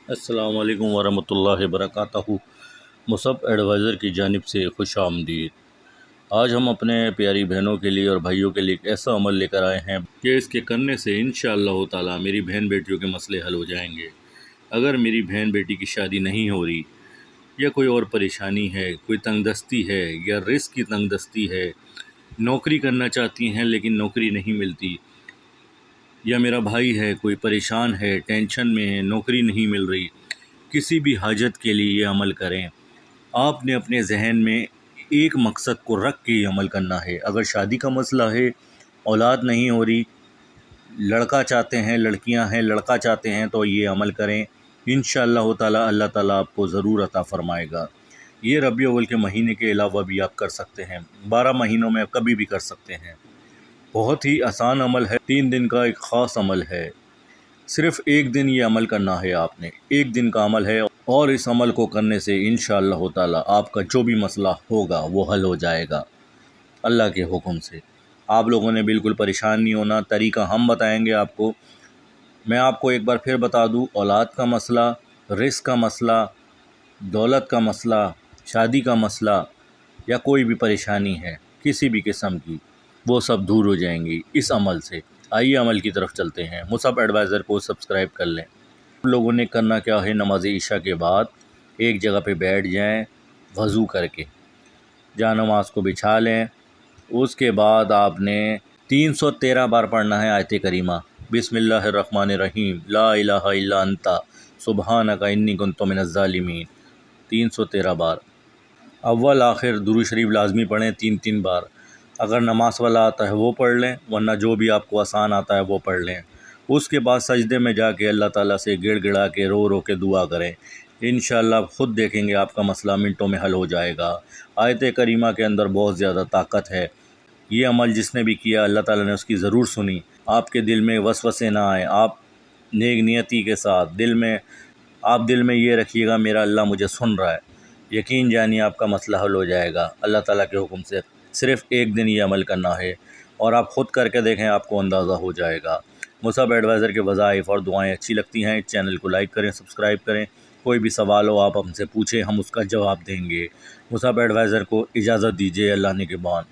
السلام علیکم ورحمۃ اللہ وبرکاتہ۔ مصعب ایڈوائزر کی جانب سے خوش آمدید۔ آج ہم اپنے پیاری بہنوں کے لیے اور بھائیوں کے لیے ایک ایسا عمل لے کر آئے ہیں کہ اس کے کرنے سے انشاءاللہ تعالی میری بہن بیٹیوں کے مسئلے حل ہو جائیں گے۔ اگر میری بہن بیٹی کی شادی نہیں ہو رہی یا کوئی اور پریشانی ہے، کوئی تنگ دستی ہے یا رزق کی تنگ دستی ہے، نوکری کرنا چاہتی ہیں لیکن نوکری نہیں ملتی، یا میرا بھائی ہے کوئی پریشان ہے، ٹینشن میں ہے، نوکری نہیں مل رہی، کسی بھی حاجت کے لیے یہ عمل کریں۔ آپ نے اپنے ذہن میں ایک مقصد کو رکھ کے یہ عمل کرنا ہے۔ اگر شادی کا مسئلہ ہے، اولاد نہیں ہو رہی، لڑکا چاہتے ہیں، لڑکیاں ہیں، لڑکا چاہتے ہیں، تو یہ عمل کریں۔ انشاءاللہ تعالی اللہ تعالیٰ آپ کو ضرور عطا فرمائے گا۔ یہ ربیع الاول کے مہینے کے علاوہ بھی آپ کر سکتے ہیں، 12 مہینوں میں کبھی بھی کر سکتے ہیں۔ بہت ہی آسان عمل ہے، 3 دن کا ایک خاص عمل ہے۔ صرف ایک دن یہ عمل کرنا ہے، آپ نے ایک دن کا عمل ہے، اور اس عمل کو کرنے سے انشاءاللہ تعالی آپ کا جو بھی مسئلہ ہوگا وہ حل ہو جائے گا اللہ کے حکم سے۔ آپ لوگوں نے بالکل پریشان نہیں ہونا، طریقہ ہم بتائیں گے آپ کو۔ میں آپ کو ایک بار پھر بتا دوں، اولاد کا مسئلہ، رزق کا مسئلہ، دولت کا مسئلہ، شادی کا مسئلہ یا کوئی بھی پریشانی ہے کسی بھی قسم کی، وہ سب دور ہو جائیں گی اس عمل سے۔ آئیے عمل کی طرف چلتے ہیں۔ مصعب ایڈوائزر کو سبسکرائب کر لیں۔ ہم لوگوں نے کرنا کیا ہے، نماز عشاء کے بعد ایک جگہ پہ بیٹھ جائیں وضو کر کے، جہاں نماز کو بچھا لیں۔ اس کے بعد آپ نے 313 بار پڑھنا ہے آیت کریمہ، بسم اللہ الرحمن الرحیم، لا الہ الا انت سبحانک انی کنت من الظالمین، 313 بار۔ اول آخر درود شریف لازمی پڑھیں 3 بار۔ اگر نماز والا آتا ہے وہ پڑھ لیں، ورنہ جو بھی آپ کو آسان آتا ہے وہ پڑھ لیں۔ اس کے بعد سجدے میں جا کے اللہ تعالیٰ سے گڑ گڑا کے رو کے دعا کریں۔ انشاءاللہ آپ خود دیکھیں گے آپ کا مسئلہ منٹوں میں حل ہو جائے گا۔ آیت کریمہ کے اندر بہت زیادہ طاقت ہے۔ یہ عمل جس نے بھی کیا اللہ تعالیٰ نے اس کی ضرور سنی۔ آپ کے دل میں وسوسے نہ آئیں، آپ نیک نیتی کے ساتھ دل میں یہ رکھیے گا میرا اللہ مجھے سن رہا ہے، یقین جانیے آپ کا مسئلہ حل ہو جائے گا اللہ تعالیٰ کے حکم سے۔ صرف ایک دن یہ عمل کرنا ہے، اور آپ خود کر کے دیکھیں، آپ کو اندازہ ہو جائے گا۔ مصعب ایڈوائزر کے وظائف اور دعائیں اچھی لگتی ہیں، چینل کو لائک کریں، سبسکرائب کریں۔ کوئی بھی سوال ہو آپ ہم سے پوچھیں، ہم اس کا جواب دیں گے۔ مصعب ایڈوائزر کو اجازت دیجیے، اللہ نگہبان۔